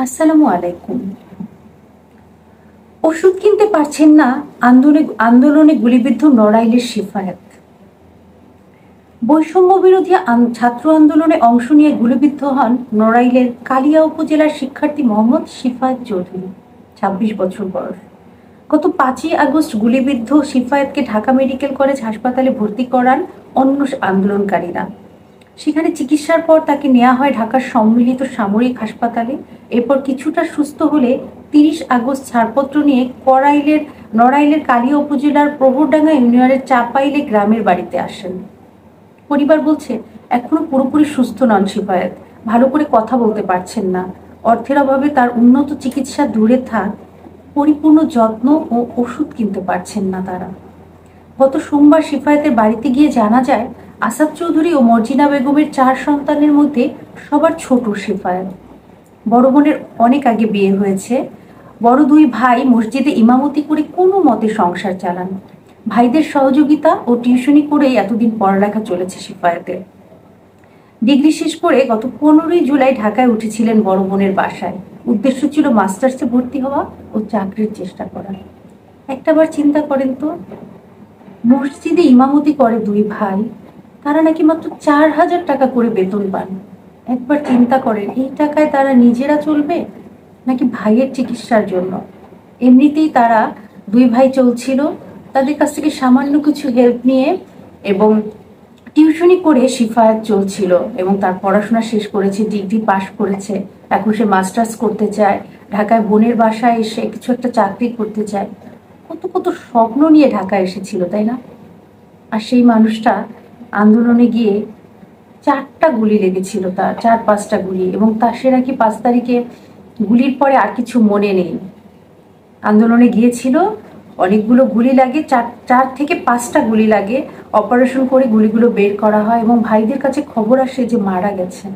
আসসালামু আলাইকুম। ওষুধ কিনতে পারছেন না, আন্দোলনে গুলিবিদ্ধ নড়াইলের সিফায়েত। বৈষম্য বিরোধী ছাত্র আন্দোলনে অংশ নিয়ে গুলিবিদ্ধ হন নড়াইলের কালিয়া উপজেলার শিক্ষার্থী মোহাম্মদ সিফায়েত চৌধুরী, ২৬ বছর বয়স। গত ৫ই আগস্ট গুলিবিদ্ধ সিফায়েতকে ঢাকা মেডিকেল কলেজ হাসপাতালে ভর্তি করান অন্য আন্দোলনকারীরা। সেখানে চিকিৎসার পর তাকে নেওয়া হয় ঢাকার সম্মিলিত সামরিক হাসপাতালে। এরপর কিছুটা সুস্থ হলে ৩০ আগস্ট ছাড়পত্র নিয়ে নড়াইলের কালিয়া উপজেলার প্রহরডাঙ্গা ইউনিয়নের চাপাইলে গ্রামের বাড়িতে আসেন। পরিবার বলছে এখনো পুরোপুরি সুস্থ নন সিফায়েত, ভালো করে কথা বলতে পারছেন না। অর্থের অভাবে তার উন্নত চিকিৎসা দূরে থাক, পরিপূর্ণ যত্ন ও ওষুধ কিনতে পারছেন না তারা। গত সোমবার সিফায়েতের বাড়িতে গিয়ে জানা যায়, আসাদ চৌধুরী ও মর্জিনা বেগমের ৪ সন্তানের মধ্যে সবার ছোট সিফায়েত। বড় বোনের অনেক আগে বিয়ে হয়েছে। বড় দুই ভাই মসজিদে ইমামতি করে কোনো মতে সংসার চালান। ভাইদের সহযোগিতা ও টিউশনি করেই এতদিন পড়ালেখা চলেছে সিফায়েতের। ডিগ্রি শেষ করে গত ১৫ই জুলাই ঢাকায় উঠেছিলেন বড় বোনের বাসায়। উদ্দেশ্য ছিল মাস্টার্সে ভর্তি হওয়া ও চাকরির চেষ্টা করা। একটাবার চিন্তা করেন তো, মসজিদে ইমামতি করে দুই ভাই, তারা নাকি মাত্র ৪,০০০ টাকা করে বেতন পান। একবার চিন্তা করেন, এই টাকায় তারা নিজেরা চলবে নাকি ভাইয়ের চিকিৎসার জন্য? এমনিতেই তারা দুই ভাই চলছিল, তাদের কাছ থেকে সামান্য কিছু হেল্প নিয়ে এবং টিউশনি করে সিফায়েত চলছিল এবং তার পড়াশোনা শেষ করেছে, ডিগ্রি পাশ করেছে। এখন সে মাস্টার্স করতে চায়, ঢাকায় বোনের বাসায় এসে কিছু একটা চাকরি করতে চায়। কত কত স্বপ্ন নিয়ে ঢাকায় এসেছিল, তাই না? আর সেই মানুষটা আন্দোলনে গিয়ে ৪টা গুলি লেগেছিল, তার ৪-৫টা গুলি, এবং তার সে নাকি ৫ তারিখে গুলির পরে আর কিছু মনে নেই। আন্দোলনে গিয়েছিল, অনেকগুলো গুলি লাগে, ৪ থেকে ৫টা গুলি লাগে। অপারেশন করে গুলিগুলো বের করা হয় এবং ভাইদের কাছে খবর আসে যে মারা গেছে।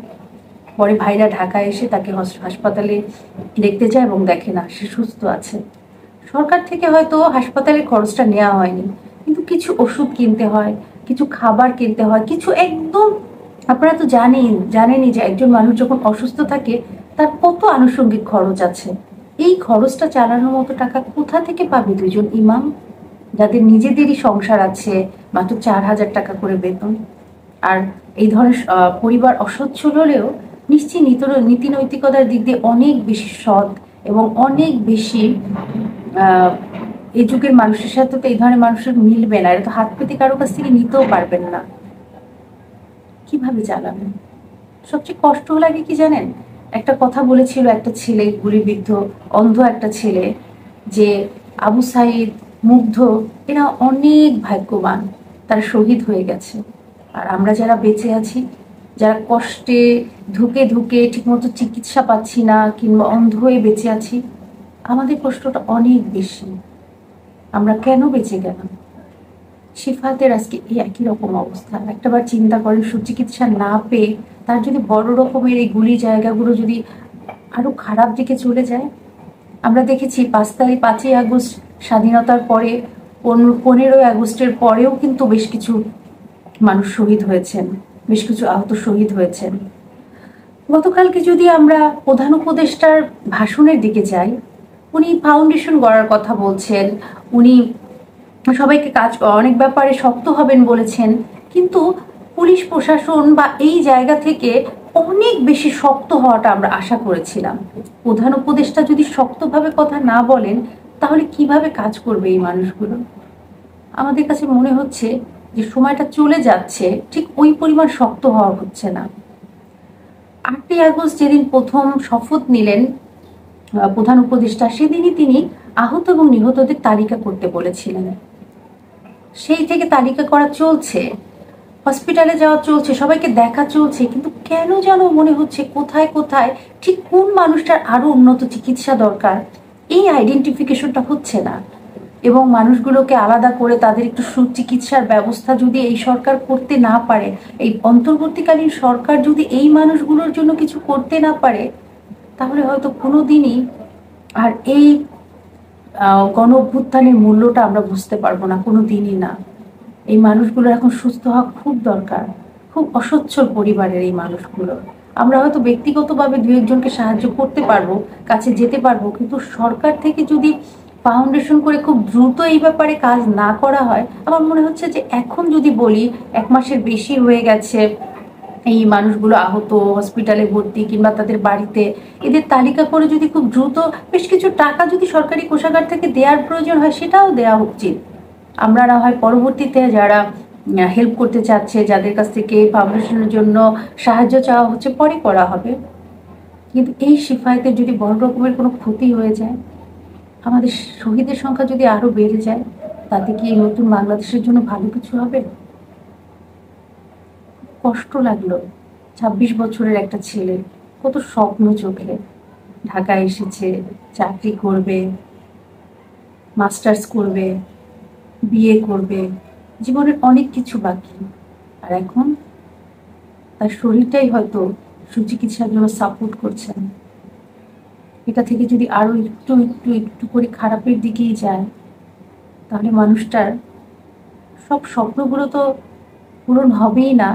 পরে ভাইরা ঢাকায় এসে তাকে হাসপাতালে দেখতে যায় এবং দেখে না, সে সুস্থ আছে। সরকার থেকে হয়তো হাসপাতালের খরচটা নেওয়া হয়নি, কিন্তু কিছু ওষুধ কিনতে হয়, কিছু খাবার কিনতে হয়, কিছু একদম, আপনারা তো জানেনই যে একজন মানুষ যখন অসুস্থ থাকে তার কত আনুষঙ্গিক খরচ আছে। এই খরচটা চালানোর মতো টাকা কোথা থেকে পাবে দুজন ইমাম, যাদের নিজেদেরই সংসার আছে, মাত্র ৪,০০০ টাকা করে বেতন? আর এই ধরনের পরিবার অসচ্ছল হলেও নিশ্চয়ই নীতি নৈতিকতার দিক দিয়ে অনেক বেশি সৎ এবং অনেক বেশি এই যুগের মানুষের সাথে তো এই ধরনের মানুষের মিলবে না। এটা তো হাত পেতে কারো কাছ থেকে নিতেও পারবেন না। কিভাবে চালাবেন? সবচেয়ে কষ্ট লাগে কি জানেন? একটা কথা বলেছিল একটা ছেলে, গুলিবিদ্ধ অন্ধ একটা ছেলে, যে আবু সাইদ, মুগ্ধ, এরা অনেক ভাগ্যবান, তারা শহীদ হয়ে গেছে। আর আমরা যারা বেঁচে আছি, যারা কষ্টে ধুকে ধুকে ঠিকমতো চিকিৎসা পাচ্ছি না কিংবা অন্ধ হয়ে বেঁচে আছি, আমাদের কষ্টটা অনেক বেশি। আমরা কেন বেঁচে গেলাম? সিফাতের আজকে এই একই রকম অবস্থা। একটাবার চিন্তা করেন, সুচিকিৎসা না পেয়ে তার যদি বড় রকমের এই গুলি জায়গাগুলো যদি আরো খারাপ দিকে চলে যায়। আমরা দেখেছি ৫ই আগস্ট স্বাধীনতার পরে, ১৫ই আগস্টের পরেও কিন্তু বেশ কিছু মানুষ শহীদ হয়েছেন, বেশ কিছু আহত শহীদ হয়েছেন। গতকালকে যদি আমরা প্রধান উপদেষ্টার ভাষণের দিকে যাই, উনি ফাউন্ডেশন গড়ার কথা বলছেন, উনি সবাইকে অনেক ব্যাপারে শক্ত হবেন বলেছেন, কিন্তু পুলিশ প্রশাসন বা এই জায়গা থেকে অনেক বেশি শক্ত হওয়াটা আমরা আশা করেছিলাম। প্রধান উপদেষ্টা যদি শক্তভাবে কথা না বলেন, তাহলে কিভাবে কাজ করবে এই মানুষগুলো? আমাদের কাছে মনে হচ্ছে যে সময়টা চলে যাচ্ছে, ঠিক ওই পরিমাণ শক্ত হওয়া হচ্ছে না। ৮ই আগস্ট যেদিন প্রথম শপথ নিলেন প্রধান উপদেষ্টা, সেদিনই তিনি আহত এবং নিহতদের তালিকা করতে বলেছিলেন। সেই থেকে তালিকা করা চলছে, হসপিটালে যাওয়া চলছে, সবাইকে দেখা চলছে, কিন্তু কেন যেন মনে হচ্ছে কোথায় কোথায় ঠিক কোন মানুষটার আরো উন্নত চিকিৎসা দরকার, এই আইডেন্টিফিকেশনটা হচ্ছে না। এবং মানুষগুলোকে আলাদা করে তাদের একটু সুচিকিৎসার ব্যবস্থা যদি এই সরকার করতে না পারে, এই অন্তর্বর্তীকালীন সরকার যদি এই মানুষগুলোর জন্য কিছু করতে না পারে, তাহলে হয়তো কোনোদিনই আর এই গণ অভ্যুত্থানের মূল্যটা আমরা বুঝতে পারবো না, কোনো দিনই না। এই মানুষগুলো এখন সুস্থ হওয়া খুব দরকার, খুব অসচ্ছল পরিবারের এই মানুষগুলো। আমরা হয়তো ব্যক্তিগতভাবে দু একজনকে সাহায্য করতে পারবো, কাছে যেতে পারবো, কিন্তু সরকার থেকে যদি ফাউন্ডেশন করে খুব দ্রুত এই ব্যাপারে কাজ না করা হয়, আমার মনে হচ্ছে যে এখন যদি বলি 1 মাসের বেশি হয়ে গেছে এই মানুষগুলো আহত, হসপিটালে ভর্তি কিংবা তাদের বাড়িতে, এদের তালিকা করে যদি খুব দ্রুত বেশ কিছু টাকা যদি সরকারি কোষাগার থেকে দেওয়ার প্রয়োজন হয় সেটাও দেওয়া উচিত। আমরা না হয় পরবর্তীতে যারা হেল্প করতে চাচ্ছে, যাদের কাছ থেকে ফাউন্ডেশনের জন্য সাহায্য চাওয়া হচ্ছে, পরে করা হবে। কিন্তু এই সিফায়েতের যদি বড় রকমের কোনো ক্ষতি হয়ে যায়, আমাদের শহীদের সংখ্যা যদি আরো বেড়ে যায়, তাতে কি এই নতুন বাংলাদেশের জন্য ভালো কিছু হবে? কষ্ট লাগলো। 26 বছরের একটা ছেলে, কত স্বপ্ন চোখে, ঢাকায় এসেছে, চাকরি করবে, মাস্টার্স করবে, বিয়ে করবে, জীবনের অনেক কিছু বাকি। আর এখন তার শরীরটাই হয়তো সুচিকিৎসার জন্য সাপোর্ট করছে না। এটা থেকে যদি আরো একটু একটু একটু করে খারাপের দিকেই যায়, তাহলে মানুষটার সব স্বপ্নগুলো তো পূরণ হবেই না।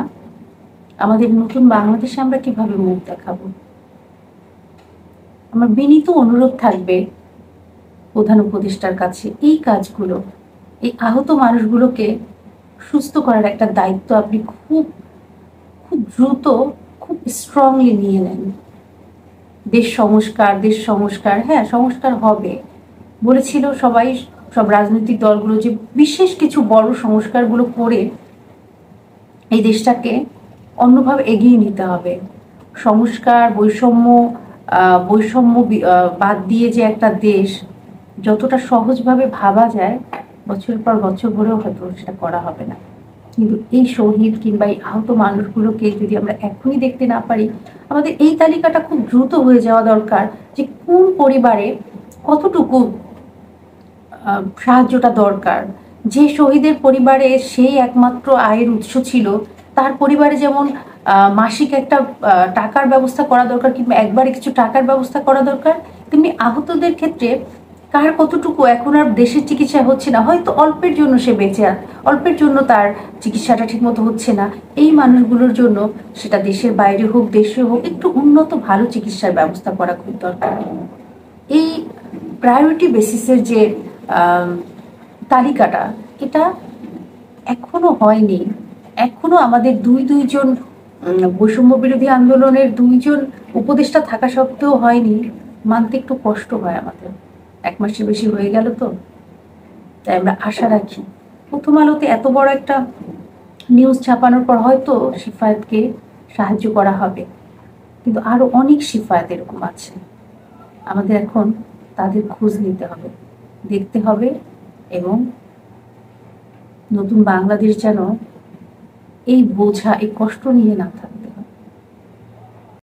আমাদের নতুন বাংলাদেশে আমরা কিভাবে মুখ দেখাবো? আমার বিনীত অনুরোধ থাকবে প্রধান উপদেষ্টার কাছে, এই কাজগুলো, এই আহত মানুষগুলোকে সুস্থ করার একটা দায়িত্ব আপনি খুব খুব দ্রুত, খুব স্ট্রংলি নিয়ে নেন। দেশ সংস্কার, হ্যাঁ সংস্কার হবে বলেছিল সবাই, সব রাজনৈতিক দলগুলো, যে বিশেষ কিছু বড় সংস্কারগুলো করে এই দেশটাকে অন্যভাবে এগিয়ে নিতে হবে। সংস্কার, বৈষম্য বাদ দিয়ে যে একটা দেশ যতটা সহজভাবে ভাবা যায়, বছরের পর বছর ধরেও হয়তো সেটা করা হবে না। কিন্তু এই শহীদ কিংবা এই আহত মানুষগুলোকে যদি আমরা এখনই দেখতে না পারি, আমাদের এই তালিকাটা খুব দ্রুত হয়ে যাওয়া দরকার, যে কোন পরিবারে কতটুকু সাহায্যটা দরকার। যে শহীদের পরিবারে সেই একমাত্র আয়ের উৎস ছিল, তার পরিবারে যেমন মাসিক একটা টাকার ব্যবস্থা করা দরকার, কিংবা একবারে কিছু টাকার ব্যবস্থা করা দরকার, তেমনি আহতদের ক্ষেত্রে কার কতটুকু এখন আর দেশের চিকিৎসা হচ্ছে না, হয়তো অল্পের জন্য সে বেঁচে আছে, অল্পের জন্য তার চিকিৎসাটা ঠিকমতো হচ্ছে না, এই মানুষগুলোর জন্য সেটা দেশের বাইরে হোক দেশে হোক একটু উন্নত ভালো চিকিৎসার ব্যবস্থা করা খুব দরকার। এই প্রায়োরিটি বেসিসের যে তালিকাটা, এটা এখনো হয়নি। এখনো আমাদের দুইজন বৈষম্য বিরোধী আন্দোলনের 2জন উপদেষ্টা থাকা সত্ত্বেও হয়নি। মানতে একটু কষ্ট হয় আমাদের, 1 মাসের বেশি হয়ে গেল তো। তাই আমরা আশা রাখি প্রথম আলোতে এত বড় একটা নিউজ ছাপানোর পর হয়তো সিফায়েতকে সাহায্য করা হবে, কিন্তু আরো অনেক সিফায়েত এরকম আছে। আমাদের এখন তাদের খোঁজ নিতে হবে, দেখতে হবে, এবং নতুন বাংলাদেশ যেন এই বোঝা, এই কষ্ট নিয়ে না থাকে।